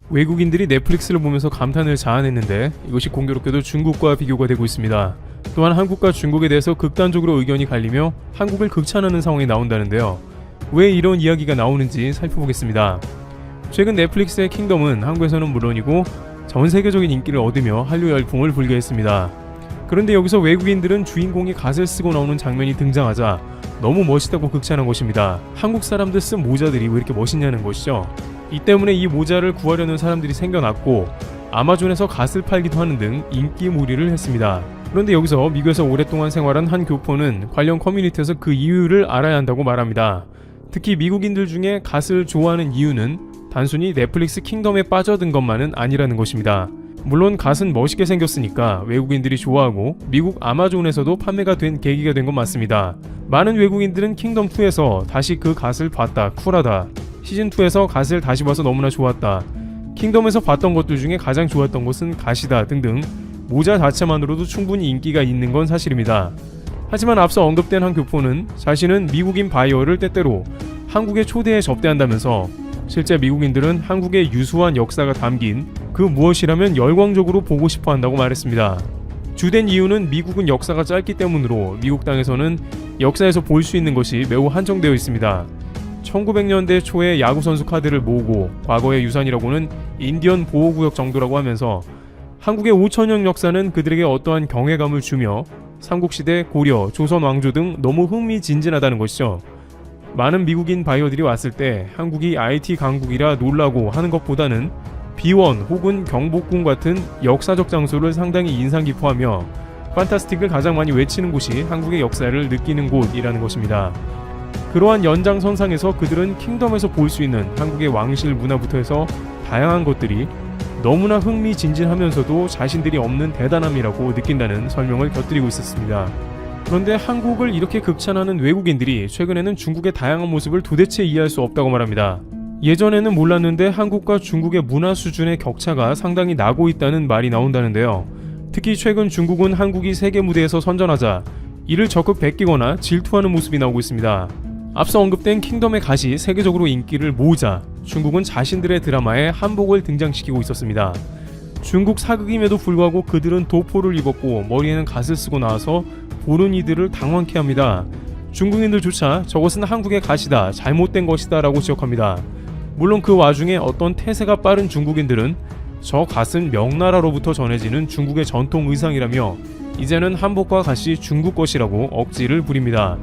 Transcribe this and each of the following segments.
외국인들이 넷플릭스를 보면서 감탄을 자아냈는데 이것이 공교롭게도 중국과 비교가 되고 있습니다. 또한 한국과 중국에 대해서 극단적으로 의견이 갈리며 한국을 극찬하는 상황이 나온다는데요. 왜 이런 이야기가 나오는지 살펴보겠습니다. 최근 넷플릭스의 킹덤은 한국에서는 물론이고 전 세계적인 인기를 얻으며 한류 열풍을 불게 했습니다. 그런데 여기서 외국인들은 주인공이 갓을 쓰고 나오는 장면이 등장하자 너무 멋있다고 극찬한 것입니다. 한국 사람들 쓴 모자들이 왜 이렇게 멋있냐는 것이죠. 이 때문에 이 모자를 구하려는 사람들이 생겨났고 아마존에서 갓을 팔기도 하는 등 인기몰이를 했습니다. 그런데 여기서 미국에서 오랫동안 생활한 한 교포는 관련 커뮤니티에서 그 이유를 알아야 한다고 말합니다. 특히 미국인들 중에 갓을 좋아하는 이유는 단순히 넷플릭스 킹덤에 빠져든 것만은 아니라는 것입니다. 물론 갓은 멋있게 생겼으니까 외국인들이 좋아하고 미국 아마존에서도 판매가 된 계기가 된 건 맞습니다. 많은 외국인들은 킹덤2에서 다시 그 갓을 봤다, 쿨하다. 시즌2에서 갓을 다시 봐서 너무나 좋았다. 킹덤에서 봤던 것들 중에 가장 좋았던 것은 갓이다 등등 모자 자체만으로도 충분히 인기가 있는 건 사실입니다. 하지만 앞서 언급된 한 교포는 자신은 미국인 바이어를 때때로 한국에 초대해 접대한다면서 실제 미국인들은 한국의 유수한 역사가 담긴 그 무엇이라면 열광적으로 보고 싶어 한다고 말했습니다. 주된 이유는 미국은 역사가 짧기 때문으로 미국 땅에서는 역사에서 볼 수 있는 것이 매우 한정되어 있습니다. 1900년대 초에 야구선수 카드를 모으고 과거의 유산이라고는 인디언 보호구역 정도라고 하면서 한국의 5천년 역사는 그들에게 어떠한 경외감을 주며 삼국시대, 고려, 조선 왕조 등 너무 흥미진진하다는 것이죠. 많은 미국인 바이어들이 왔을 때 한국이 IT 강국이라 놀라고 하는 것보다는 비원 혹은 경복궁 같은 역사적 장소를 상당히 인상 깊어하며 판타스틱을 가장 많이 외치는 곳이 한국의 역사를 느끼는 곳이라는 것입니다. 그러한 연장선상에서 그들은 킹덤에서 볼 수 있는 한국의 왕실 문화부터 해서 다양한 것들이 너무나 흥미진진하면서도 자신들이 없는 대단함이라고 느낀다는 설명을 곁들이고 있었습니다. 그런데 한국을 이렇게 극찬하는 외국인들이 최근에는 중국의 다양한 모습을 도대체 이해할 수 없다고 말합니다. 예전에는 몰랐는데 한국과 중국의 문화 수준의 격차가 상당히 나고 있다는 말이 나온다는데요. 특히 최근 중국은 한국이 세계 무대에서 선전하자 이를 적극 베끼거나 질투하는 모습이 나오고 있습니다. 앞서 언급된 킹덤의 갓이 세계적으로 인기를 모으자 중국은 자신들의 드라마에 한복을 등장시키고 있었습니다. 중국 사극임에도 불구하고 그들은 도포를 입었고 머리에는 갓을 쓰고 나와서 보는 이들을 당황케 합니다. 중국인들조차 저것은 한국의 갓이다, 잘못된 것이다 라고 지적합니다. 물론 그 와중에 어떤 태세가 빠른 중국인들은 저 갓은 명나라로부터 전해지는 중국의 전통 의상이라며 이제는 한복과 갓이 중국 것이라고 억지를 부립니다.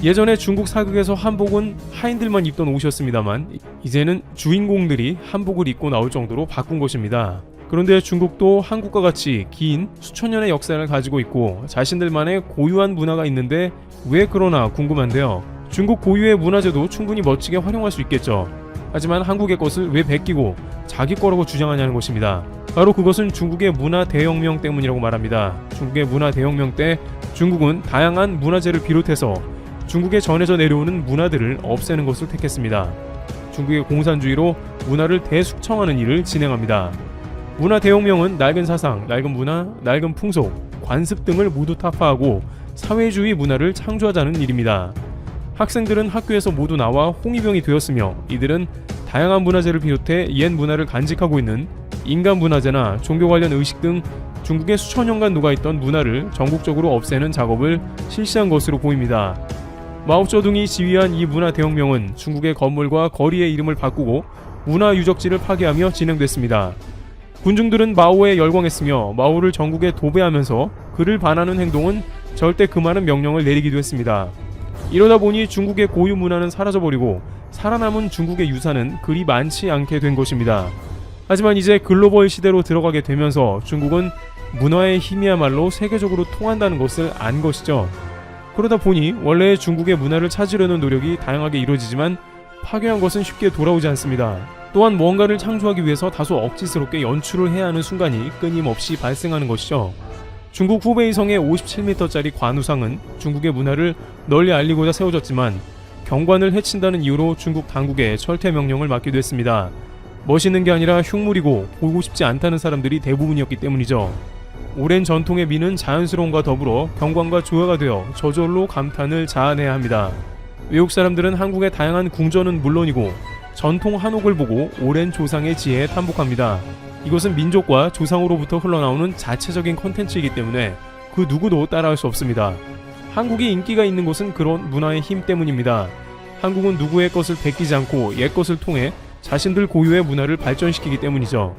예전에 중국 사극에서 한복은 하인들만 입던 옷이었습니다만 이제는 주인공들이 한복을 입고 나올 정도로 바꾼 것입니다. 그런데 중국도 한국과 같이 긴 수천 년의 역사를 가지고 있고 자신들만의 고유한 문화가 있는데 왜 그러나 궁금한데요. 중국 고유의 문화재도 충분히 멋지게 활용할 수 있겠죠. 하지만 한국의 것을 왜 베끼고 자기 거라고 주장하냐는 것입니다. 바로 그것은 중국의 문화 대혁명 때문이라고 말합니다. 중국의 문화 대혁명 때 중국은 다양한 문화재를 비롯해서 중국에 전해져 내려오는 문화들을 없애는 것을 택했습니다. 중국의 공산주의로 문화를 대숙청하는 일을 진행합니다. 문화 대혁명은 낡은 사상, 낡은 문화, 낡은 풍속, 관습 등을 모두 타파하고 사회주의 문화를 창조하자는 일입니다. 학생들은 학교에서 모두 나와 홍위병이 되었으며 이들은 다양한 문화재를 비롯해 옛 문화를 간직하고 있는 인간 문화재나 종교 관련 의식 등 중국의 수천 년간 녹아있던 문화를 전국적으로 없애는 작업을 실시한 것으로 보입니다. 마오쩌둥이 지휘한 이 문화 대혁명은 중국의 건물과 거리의 이름을 바꾸고 문화 유적지를 파괴하며 진행됐습니다. 군중들은 마오에 열광했으며 마오를 전국에 도배하면서 그를 반하는 행동은 절대 금하는 명령을 내리기도 했습니다. 이러다 보니 중국의 고유 문화는 사라져버리고 살아남은 중국의 유산은 그리 많지 않게 된 것입니다. 하지만 이제 글로벌 시대로 들어가게 되면서 중국은 문화의 힘이야말로 세계적으로 통한다는 것을 안 것이죠. 그러다 보니 원래 중국의 문화를 찾으려는 노력이 다양하게 이루어지지만 파괴한 것은 쉽게 돌아오지 않습니다. 또한 뭔가를 창조하기 위해서 다소 억지스럽게 연출을 해야 하는 순간이 끊임없이 발생하는 것이죠. 중국 후베이 성의 57m짜리 관우상은 중국의 문화를 널리 알리고자 세워졌지만 경관을 해친다는 이유로 중국 당국에 철퇴 명령을 받기도 했습니다. 멋있는 게 아니라 흉물이고 보고 싶지 않다는 사람들이 대부분이었기 때문이죠. 오랜 전통의 미는 자연스러움과 더불어 경관과 조화가 되어 저절로 감탄을 자아내야 합니다. 외국 사람들은 한국의 다양한 궁전은 물론이고 전통 한옥을 보고 오랜 조상의 지혜에 탐복합니다. 이것은 민족과 조상으로부터 흘러나오는 자체적인 컨텐츠이기 때문에 그 누구도 따라할 수 없습니다. 한국이 인기가 있는 것은 그런 문화의 힘 때문입니다. 한국은 누구의 것을 베끼지 않고 옛 것을 통해 자신들 고유의 문화를 발전시키기 때문이죠.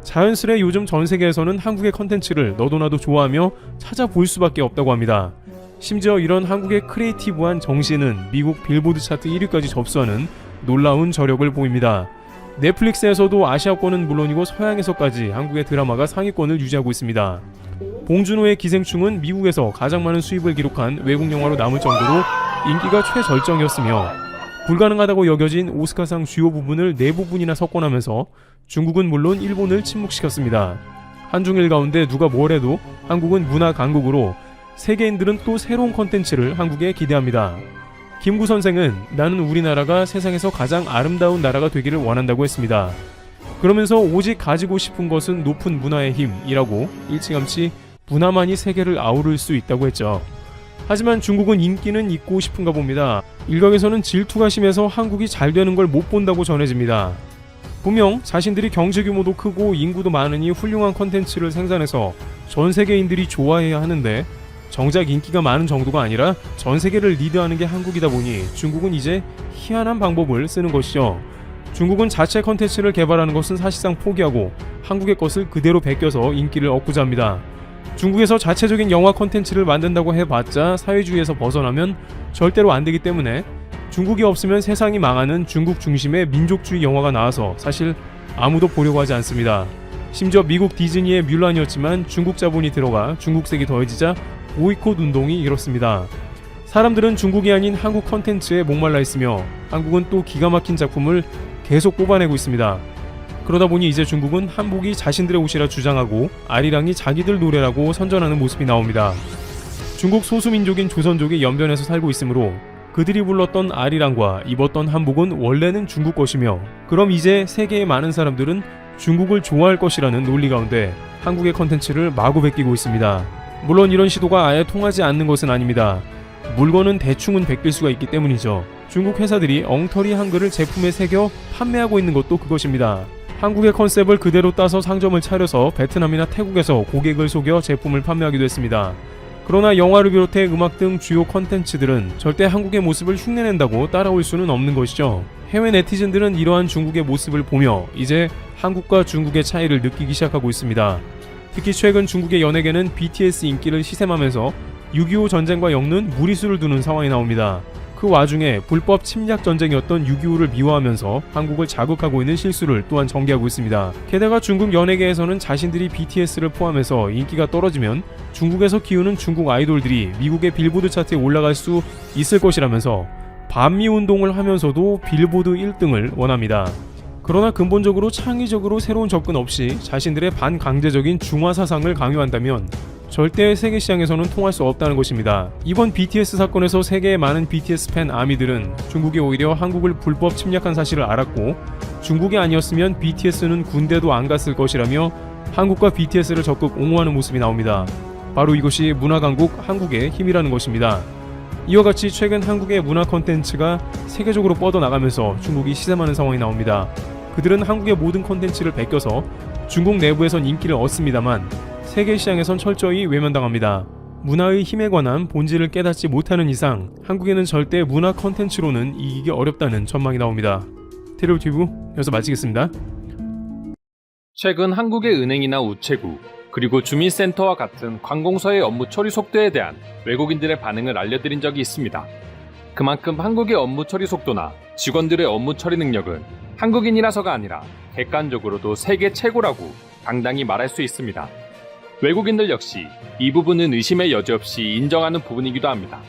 자연스레 요즘 전 세계에서는 한국의 컨텐츠를 너도나도 좋아하며 찾아볼 수밖에 없다고 합니다. 심지어 이런 한국의 크리에이티브한 정신은 미국 빌보드 차트 1위까지 접수하는 놀라운 저력을 보입니다. 넷플릭스에서도 아시아권은 물론이고 서양에서까지 한국의 드라마가 상위권을 유지하고 있습니다. 봉준호의 기생충은 미국에서 가장 많은 수입을 기록한 외국 영화로 남을 정도로 인기가 최절정이었으며 불가능하다고 여겨진 오스카상 주요 부분을 4부분이나 석권하면서 중국은 물론 일본을 침묵시켰습니다. 한중일 가운데 누가 뭘 해도 한국은 문화 강국으로 세계인들은 또 새로운 컨텐츠를 한국에 기대합니다. 김구 선생은 나는 우리나라가 세상에서 가장 아름다운 나라가 되기를 원한다고 했습니다. 그러면서 오직 가지고 싶은 것은 높은 문화의 힘이라고 일찌감치 문화만이 세계를 아우를 수 있다고 했죠. 하지만 중국은 인기는 있고 싶은가 봅니다. 일각에서는 질투가 심해서 한국이 잘 되는 걸 못 본다고 전해집니다. 분명 자신들이 경제 규모도 크고 인구도 많으니 훌륭한 컨텐츠를 생산해서 전 세계인들이 좋아해야 하는데 정작 인기가 많은 정도가 아니라 전 세계를 리드하는 게 한국이다 보니 중국은 이제 희한한 방법을 쓰는 것이죠. 중국은 자체 컨텐츠를 개발하는 것은 사실상 포기하고 한국의 것을 그대로 베껴서 인기를 얻고자 합니다. 중국에서 자체적인 영화 컨텐츠를 만든다고 해봤자 사회주의에서 벗어나면 절대로 안 되기 때문에 중국이 없으면 세상이 망하는 중국 중심의 민족주의 영화가 나와서 사실 아무도 보려고 하지 않습니다. 심지어 미국 디즈니의 뮬란이었지만 중국 자본이 들어가 중국색이 더해지자 보이콧 운동이 일었습니다. 사람들은 중국이 아닌 한국 컨텐츠에 목말라 있으며 한국은 또 기가 막힌 작품을 계속 뽑아내고 있습니다. 그러다 보니 이제 중국은 한복이 자신들의 옷이라 주장하고 아리랑이 자기들 노래라고 선전하는 모습이 나옵니다. 중국 소수민족인 조선족이 연변에서 살고 있으므로 그들이 불렀던 아리랑과 입었던 한복은 원래는 중국 것이며 그럼 이제 세계의 많은 사람들은 중국을 좋아할 것이라는 논리 가운데 한국의 컨텐츠를 마구 베끼고 있습니다. 물론 이런 시도가 아예 통하지 않는 것은 아닙니다. 물건은 대충은 베낄 수가 있기 때문이죠. 중국 회사들이 엉터리 한글을 제품에 새겨 판매하고 있는 것도 그것입니다. 한국의 컨셉을 그대로 따서 상점을 차려서 베트남이나 태국에서 고객을 속여 제품을 판매하기도 했습니다. 그러나 영화를 비롯해 음악 등 주요 컨텐츠들은 절대 한국의 모습을 흉내낸다고 따라올 수는 없는 것이죠. 해외 네티즌들은 이러한 중국의 모습을 보며 이제 한국과 중국의 차이를 느끼기 시작하고 있습니다. 특히 최근 중국의 연예계는 BTS 인기를 시샘하면서 6.25 전쟁과 엮는 무리수를 두는 상황이 나옵니다. 그 와중에 불법 침략 전쟁이었던 6.25를 미화하면서 한국을 자극하고 있는 실수를 또한 전개하고 있습니다. 게다가 중국 연예계에서는 자신들이 BTS를 포함해서 인기가 떨어지면 중국에서 키우는 중국 아이돌들이 미국의 빌보드 차트에 올라갈 수 있을 것이라면서 반미 운동을 하면서도 빌보드 1등을 원합니다. 그러나 근본적으로 창의적으로 새로운 접근 없이 자신들의 반강제적인 중화 사상을 강요한다면 절대 세계 시장에서는 통할 수 없다는 것입니다. 이번 BTS 사건에서 세계의 많은 BTS 팬 아미들은 중국이 오히려 한국을 불법 침략한 사실을 알았고 중국이 아니었으면 BTS는 군대도 안 갔을 것이라며 한국과 BTS를 적극 옹호하는 모습이 나옵니다. 바로 이것이 문화강국 한국의 힘이라는 것입니다. 이와 같이 최근 한국의 문화 콘텐츠가 세계적으로 뻗어나가면서 중국이 시샘하는 상황이 나옵니다. 그들은 한국의 모든 콘텐츠를 베껴서 중국 내부에선 인기를 얻습니다만 세계 시장에선 철저히 외면당합니다. 문화의 힘에 관한 본질을 깨닫지 못하는 이상 한국에는 절대 문화 콘텐츠로는 이기기 어렵다는 전망이 나옵니다. 테러티브 여기서 마치겠습니다. 최근 한국의 은행이나 우체국, 그리고 주민센터와 같은 관공서의 업무 처리 속도에 대한 외국인들의 반응을 알려드린 적이 있습니다. 그만큼 한국의 업무 처리 속도나 직원들의 업무 처리 능력은 한국인이라서가 아니라 객관적으로도 세계 최고라고 당당히 말할 수 있습니다. 외국인들 역시 이 부분은 의심의 여지 없이 인정하는 부분이기도 합니다.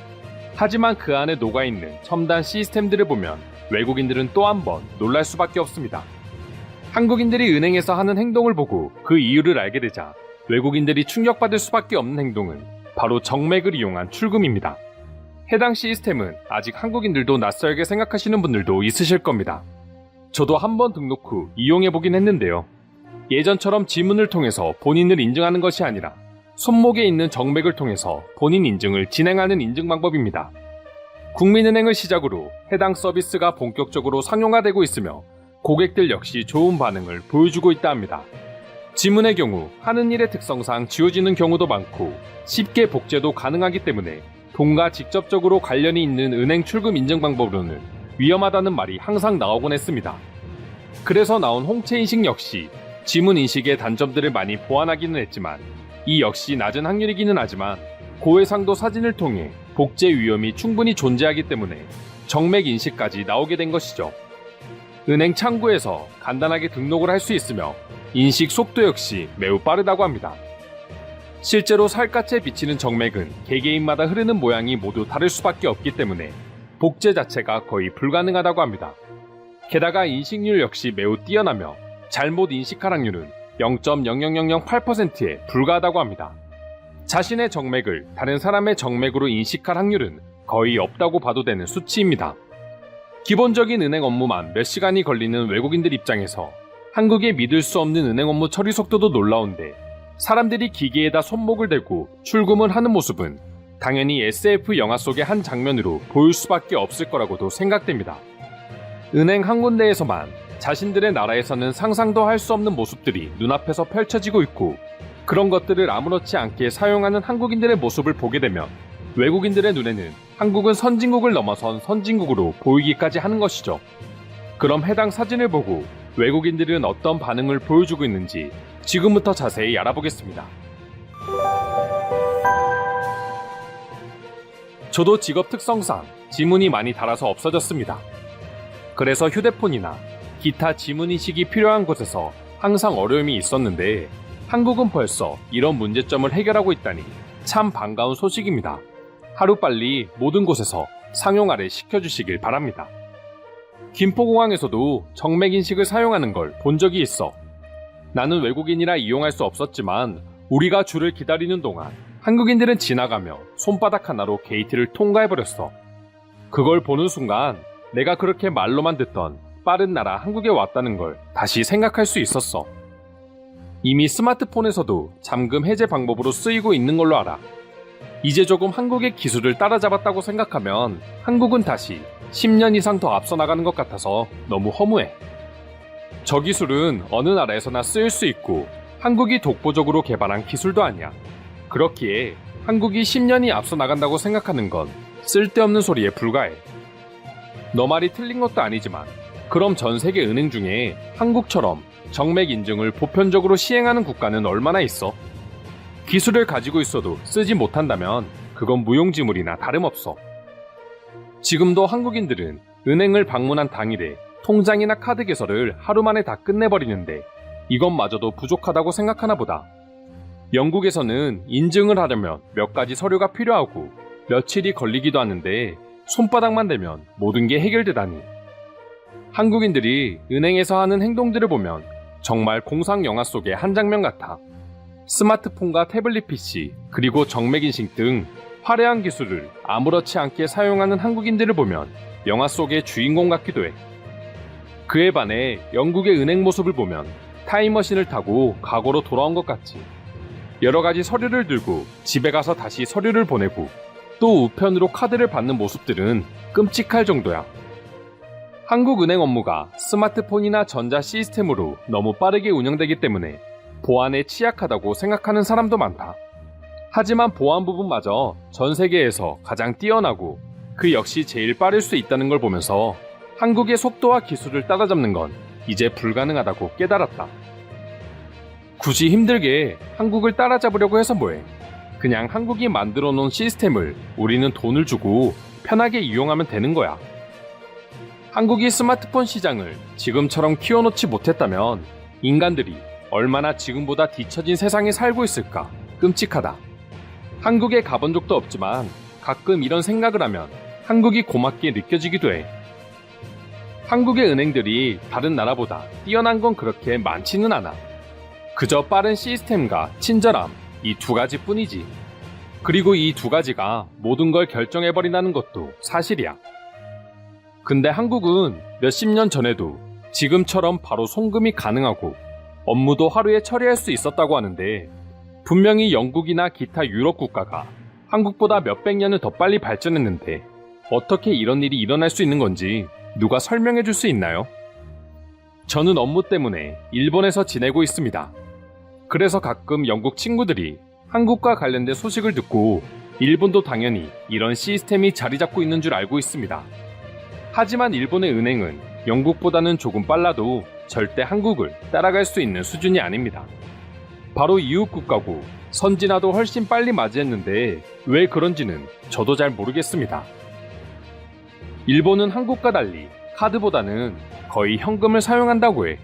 하지만 그 안에 녹아있는 첨단 시스템들을 보면 외국인들은 또 한 번 놀랄 수밖에 없습니다. 한국인들이 은행에서 하는 행동을 보고 그 이유를 알게 되자 외국인들이 충격받을 수밖에 없는 행동은 바로 정맥을 이용한 출금입니다. 해당 시스템은 아직 한국인들도 낯설게 생각하시는 분들도 있으실 겁니다. 저도 한번 등록 후 이용해보긴 했는데요. 예전처럼 지문을 통해서 본인을 인증하는 것이 아니라 손목에 있는 정맥을 통해서 본인 인증을 진행하는 인증 방법입니다. 국민은행을 시작으로 해당 서비스가 본격적으로 상용화되고 있으며 고객들 역시 좋은 반응을 보여주고 있다 합니다. 지문의 경우 하는 일의 특성상 지워지는 경우도 많고 쉽게 복제도 가능하기 때문에 돈과 직접적으로 관련이 있는 은행 출금 인증 방법으로는 위험하다는 말이 항상 나오곤 했습니다. 그래서 나온 홍채 인식 역시 지문 인식의 단점들을 많이 보완하기는 했지만 이 역시 낮은 확률이기는 하지만 고해상도 사진을 통해 복제 위험이 충분히 존재하기 때문에 정맥 인식까지 나오게 된 것이죠. 은행 창구에서 간단하게 등록을 할 수 있으며 인식 속도 역시 매우 빠르다고 합니다. 실제로 살갗에 비치는 정맥은 개개인마다 흐르는 모양이 모두 다를 수밖에 없기 때문에 복제 자체가 거의 불가능하다고 합니다. 게다가 인식률 역시 매우 뛰어나며 잘못 인식할 확률은 0.00008%에 불과하다고 합니다. 자신의 정맥을 다른 사람의 정맥으로 인식할 확률은 거의 없다고 봐도 되는 수치입니다. 기본적인 은행 업무만 몇 시간이 걸리는 외국인들 입장에서 한국의 믿을 수 없는 은행 업무 처리 속도도 놀라운데 사람들이 기계에다 손목을 대고 출금을 하는 모습은 당연히 SF 영화 속의 한 장면으로 보일 수밖에 없을 거라고도 생각됩니다. 은행 한 군데에서만 자신들의 나라에서는 상상도 할 수 없는 모습들이 눈앞에서 펼쳐지고 있고 그런 것들을 아무렇지 않게 사용하는 한국인들의 모습을 보게 되면 외국인들의 눈에는 한국은 선진국을 넘어선 선진국으로 보이기까지 하는 것이죠. 그럼 해당 사진을 보고 외국인들은 어떤 반응을 보여주고 있는지 지금부터 자세히 알아보겠습니다. 저도 직업 특성상 지문이 많이 달아서 없어졌습니다. 그래서 휴대폰이나 기타 지문인식이 필요한 곳에서 항상 어려움이 있었는데 한국은 벌써 이런 문제점을 해결하고 있다니 참 반가운 소식입니다. 하루빨리 모든 곳에서 상용화를 시켜주시길 바랍니다. 김포공항에서도 정맥인식을 사용하는 걸 본 적이 있어. 나는 외국인이라 이용할 수 없었지만 우리가 줄을 기다리는 동안 한국인들은 지나가며 손바닥 하나로 게이트를 통과해버렸어. 그걸 보는 순간 내가 그렇게 말로만 듣던 빠른 나라 한국에 왔다는 걸 다시 생각할 수 있었어. 이미 스마트폰에서도 잠금 해제 방법으로 쓰이고 있는 걸로 알아. 이제 조금 한국의 기술을 따라잡았다고 생각하면 한국은 다시 10년 이상 더 앞서 나가는 것 같아서 너무 허무해. 저 기술은 어느 나라에서나 쓰일 수 있고 한국이 독보적으로 개발한 기술도 아니야. 그렇기에 한국이 10년이 앞서 나간다고 생각하는 건 쓸데없는 소리에 불과해. 너 말이 틀린 것도 아니지만 그럼 전 세계 은행 중에 한국처럼 정맥 인증을 보편적으로 시행하는 국가는 얼마나 있어? 기술을 가지고 있어도 쓰지 못한다면 그건 무용지물이나 다름없어. 지금도 한국인들은 은행을 방문한 당일에 통장이나 카드 개설을 하루 만에 다 끝내버리는데 이것마저도 부족하다고 생각하나 보다. 영국에서는 인증을 하려면 몇 가지 서류가 필요하고 며칠이 걸리기도 하는데 손바닥만 대면 모든 게 해결되다니. 한국인들이 은행에서 하는 행동들을 보면 정말 공상 영화 속의 한 장면 같아. 스마트폰과 태블릿 PC 그리고 정맥인식 등 화려한 기술을 아무렇지 않게 사용하는 한국인들을 보면 영화 속의 주인공 같기도 해. 그에 반해 영국의 은행 모습을 보면 타임머신을 타고 과거로 돌아온 것 같지. 여러 가지 서류를 들고 집에 가서 다시 서류를 보내고 또 우편으로 카드를 받는 모습들은 끔찍할 정도야. 한국 은행 업무가 스마트폰이나 전자 시스템으로 너무 빠르게 운영되기 때문에 보안에 취약하다고 생각하는 사람도 많다. 하지만 보안 부분마저 전 세계에서 가장 뛰어나고 그 역시 제일 빠를 수 있다는 걸 보면서 한국의 속도와 기술을 따라잡는 건 이제 불가능하다고 깨달았다. 굳이 힘들게 한국을 따라잡으려고 해서 뭐해. 그냥 한국이 만들어 놓은 시스템을 우리는 돈을 주고 편하게 이용하면 되는 거야. 한국이 스마트폰 시장을 지금처럼 키워놓지 못했다면 인간들이 얼마나 지금보다 뒤처진 세상에 살고 있을까 끔찍하다. 한국에 가본 적도 없지만 가끔 이런 생각을 하면 한국이 고맙게 느껴지기도 해. 한국의 은행들이 다른 나라보다 뛰어난 건 그렇게 많지는 않아. 그저 빠른 시스템과 친절함, 이 두 가지 뿐이지. 그리고 이 두 가지가 모든 걸 결정해버린다는 것도 사실이야. 근데 한국은 몇십 년 전에도 지금처럼 바로 송금이 가능하고 업무도 하루에 처리할 수 있었다고 하는데 분명히 영국이나 기타 유럽 국가가 한국보다 몇백 년을 더 빨리 발전했는데 어떻게 이런 일이 일어날 수 있는 건지 누가 설명해 줄 수 있나요? 저는 업무 때문에 일본에서 지내고 있습니다. 그래서 가끔 영국 친구들이 한국과 관련된 소식을 듣고 일본도 당연히 이런 시스템이 자리 잡고 있는 줄 알고 있습니다. 하지만 일본의 은행은 영국보다는 조금 빨라도 절대 한국을 따라갈 수 있는 수준이 아닙니다. 바로 이웃 국가고 선진화도 훨씬 빨리 맞이했는데 왜 그런지는 저도 잘 모르겠습니다. 일본은 한국과 달리 카드보다는 거의 현금을 사용한다고 해.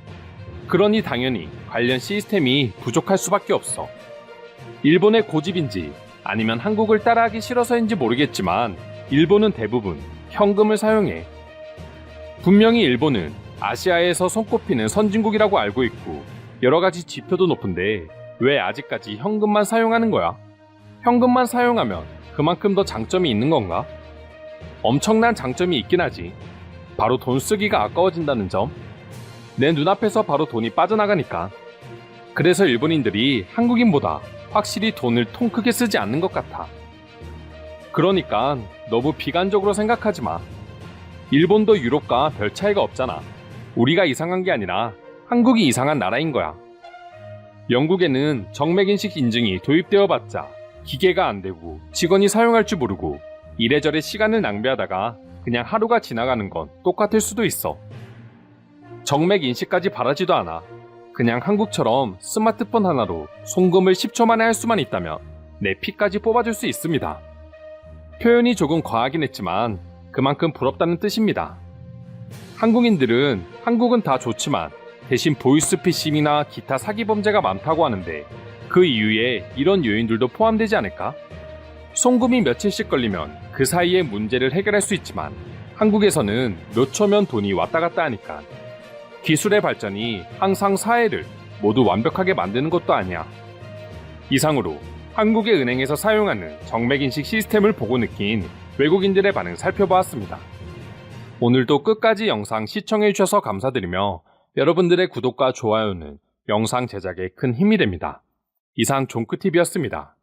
그러니 당연히 관련 시스템이 부족할 수밖에 없어. 일본의 고집인지 아니면 한국을 따라하기 싫어서인지 모르겠지만 일본은 대부분 현금을 사용해. 분명히 일본은 아시아에서 손꼽히는 선진국이라고 알고 있고 여러 가지 지표도 높은데 왜 아직까지 현금만 사용하는 거야? 현금만 사용하면 그만큼 더 장점이 있는 건가? 엄청난 장점이 있긴 하지. 바로 돈 쓰기가 아까워진다는 점. 내 눈앞에서 바로 돈이 빠져나가니까. 그래서 일본인들이 한국인보다 확실히 돈을 통 크게 쓰지 않는 것 같아. 그러니까 너무 비관적으로 생각하지 마. 일본도 유럽과 별 차이가 없잖아. 우리가 이상한 게 아니라 한국이 이상한 나라인 거야. 영국에는 정맥인식 인증이 도입되어 봤자 기계가 안 되고 직원이 사용할 줄 모르고 이래저래 시간을 낭비하다가 그냥 하루가 지나가는 건 똑같을 수도 있어. 정맥인식까지 바라지도 않아. 그냥 한국처럼 스마트폰 하나로 송금을 10초 만에 할 수만 있다면 내 피까지 뽑아줄 수 있습니다. 표현이 조금 과하긴 했지만 그만큼 부럽다는 뜻입니다. 한국인들은 한국은 다 좋지만 대신 보이스피싱이나 기타 사기 범죄가 많다고 하는데 그 이유에 이런 요인들도 포함되지 않을까? 송금이 며칠씩 걸리면 그 사이에 문제를 해결할 수 있지만 한국에서는 몇 초면 돈이 왔다 갔다 하니까 기술의 발전이 항상 사회를 모두 완벽하게 만드는 것도 아니야. 이상으로 한국의 은행에서 사용하는 정맥인식 시스템을 보고 느낀 외국인들의 반응 살펴보았습니다. 오늘도 끝까지 영상 시청해주셔서 감사드리며 여러분들의 구독과 좋아요는 영상 제작에 큰 힘이 됩니다. 이상 종크TV였습니다.